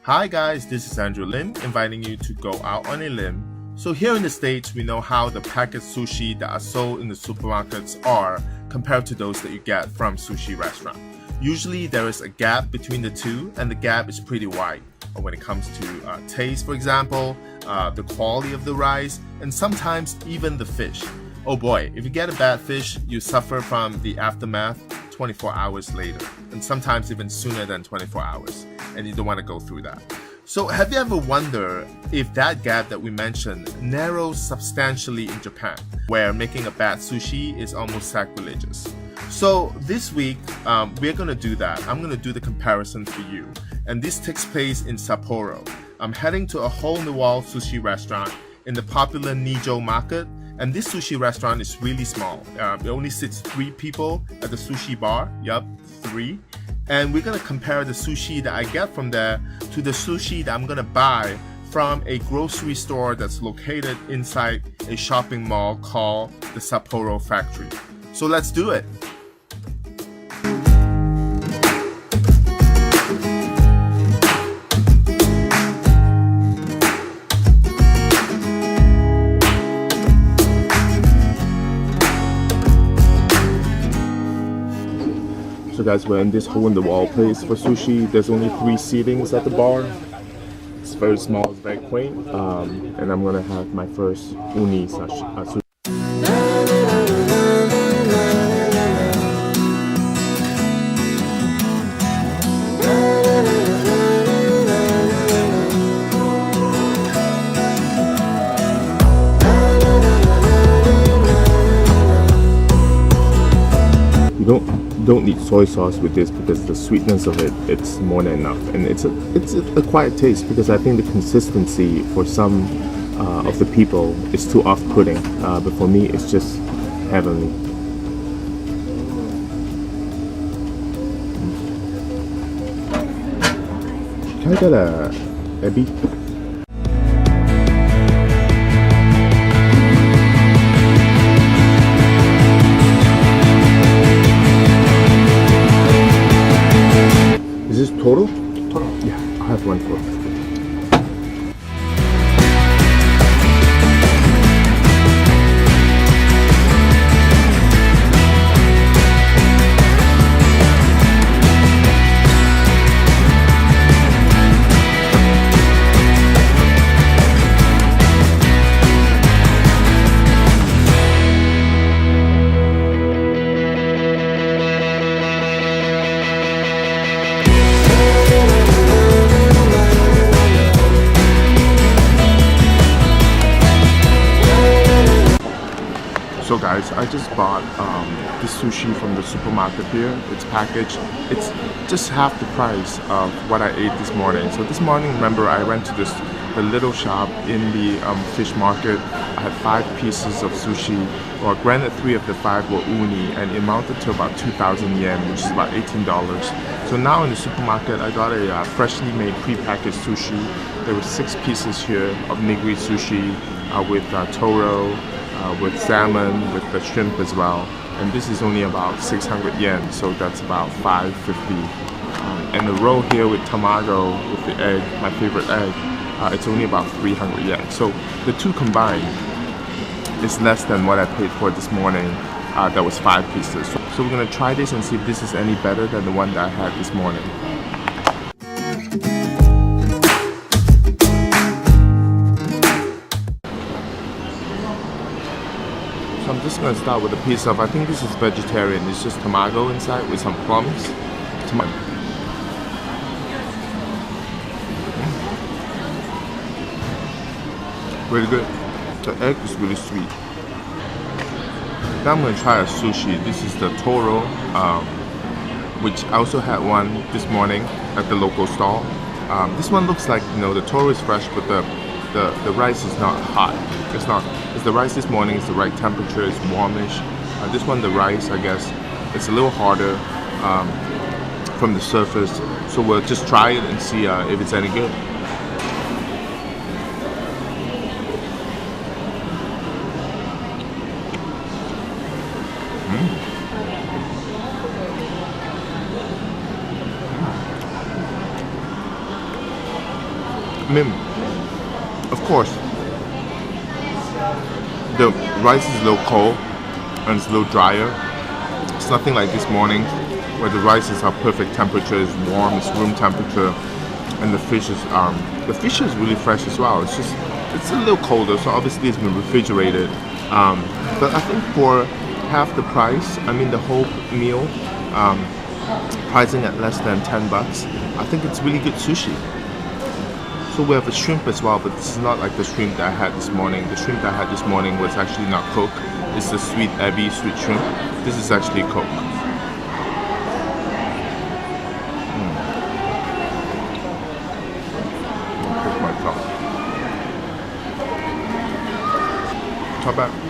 Hi guys, this is Andrew Lim, inviting you to go out on a limb. So here in the States, we know how the packaged sushi that are sold in the supermarkets are compared to those that you get from sushi restaurant. Usually there is a gap between the two, and the gap is pretty wide when it comes to taste, for example, the quality of the rice, and sometimes even the fish. Oh boy, if you get a bad fish, you suffer from the aftermath 24 hours later, and sometimes even sooner than 24 hours, and you don't want to go through that. So have you ever wondered if that gap that we mentioned narrows substantially in Japan, where making a bad sushi is almost sacrilegious? So this week, we're going to do that. I'm going to do the comparison for you, and this takes place in Sapporo. I'm heading to a hole-in-the-wall sushi restaurant in the popular Nijo market, and this sushi restaurant is really small. It only sits 3 people at the sushi bar. Yup, 3. And we're gonna compare the sushi that I get from there to the sushi that I'm gonna buy from a grocery store that's located inside a shopping mall called the Sapporo Factory. So let's do it. So guys, we're in this hole-in-the-wall place for sushi. There's only 3 seatings at the bar. It's very small, it's very quaint. And I'm gonna have my first uni sushi. You don't need soy sauce with this because the sweetness of it's more than enough, and it's a quiet taste because I think the consistency for some of the people is too off-putting, but for me it's just heavenly. Can I get a ebi? Is this total? Total. Yeah, I'll have one for it. So guys, I just bought this sushi from the supermarket here. It's packaged. It's just half the price of what I ate this morning. So this morning, remember, I went to the little shop in the fish market. I had 5 pieces of sushi. Well, granted, 3 of the 5 were uni, and it amounted to about 2,000 yen, which is about $18. So now in the supermarket, I got a freshly made pre-packaged sushi. There were 6 pieces here of nigiri sushi with toro, with salmon, with the shrimp as well, and this is only about 600 yen, so that's about 550. And the roll here with tamago, with the egg, my favorite egg, it's only about 300 yen. So the two combined is less than what I paid for this morning. That was 5 pieces. So we're gonna try this and see if this is any better than the one that I had this morning. So I'm just going to start with a piece of, I think this is vegetarian, it's just tamago inside with some plums. Really good. The egg is really sweet. Now I'm going to try a sushi. This is the toro, which I also had one this morning at the local stall. This one looks like, you know, the toro is fresh, but the rice is not hot. It's not. It's the rice this morning is the right temperature. It's warmish. This one, the rice, I guess, it's a little harder from the surface. So we'll just try it and see if it's any good. course, the rice is a little cold and it's a little drier. It's nothing like this morning where the rice is at perfect temperature, it's warm, it's room temperature, and the fish is really fresh as well. It's a little colder, so obviously it's been refrigerated. But I think for half the price, I mean the whole meal, pricing at less than $10, I think it's really good sushi. So we have a shrimp as well, but this is not like the shrimp that I had this morning. The shrimp that I had this morning was actually not cooked. It's the sweet ebi sweet shrimp. This is actually cooked. I'll cook my top. Top back.